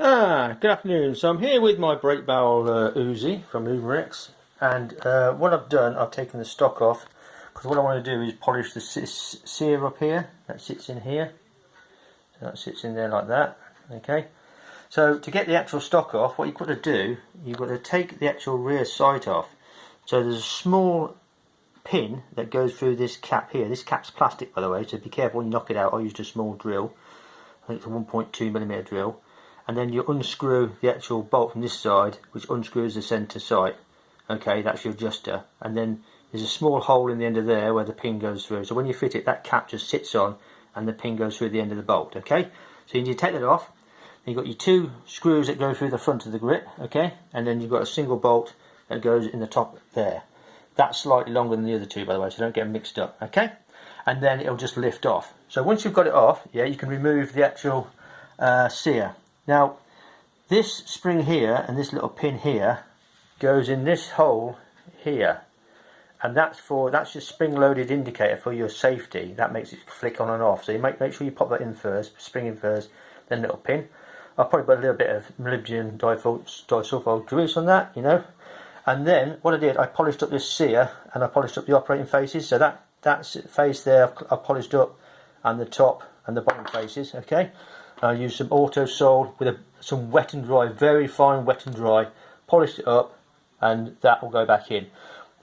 Good afternoon. So I'm here with my brake barrel Uzi from Umarex, and what I've done, I've taken the stock off because what I want to do is polish the Sear up here. That sits in here. So that sits in there like that. Okay. So to get the actual stock off, what you've got to do, you've got to take the actual rear sight off. So there's a small pin that goes through this cap here. This cap's plastic, by the way, so be careful when you knock it out. I used a small drill. I think it's a 1.2mm drill. And then you unscrew the actual bolt from this side, which unscrews the centre sight. Okay, that's your adjuster. And then there's a small hole in the end of there where the pin goes through. So when you fit it, that cap just sits on and the pin goes through the end of the bolt. Okay, so you need to take that off. Then you've got your two screws that go through the front of the grip. Okay, and then you've got a single bolt that goes in the top there. That's slightly longer than the other two, by the way, so don't get them mixed up. Okay, and then it'll just lift off. So once you've got it off, yeah, you can remove the actual Sear. Now, this spring here and this little pin here goes in this hole here, and that's your spring-loaded indicator for your safety. That makes it flick on and off. So you make sure you pop that in first, spring in first, then little pin. I'll probably put a little bit of molybdenum disulfide grease on that, you know. And then what I did, I polished up this Sear and I polished up the operating faces. So that face there I polished up, and the top and the bottom faces. Okay. I used some auto sol with some wet and dry, very fine wet and dry, polished it up, and that will go back in.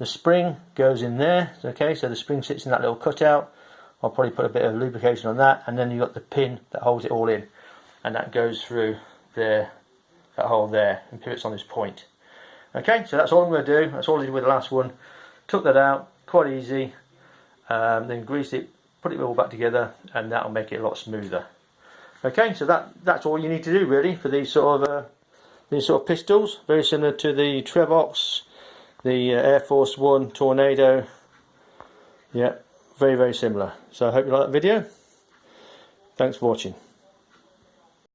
The spring goes in there, okay, so the spring sits in that little cutout. I'll probably put a bit of lubrication on that, and then you've got the pin that holds it all in, and that goes through there, that hole there, and pivots on this point. Okay, so that's all I'm going to do. That's all I did with the last one. Took that out, quite easy, then greased it, put it all back together, and that'll make it a lot smoother. Okay, so that's all you need to do really for these sort of pistols. Very similar to the Trevox, the Air Force One Tornado. Yeah, very similar. So I hope you like that video. Thanks for watching.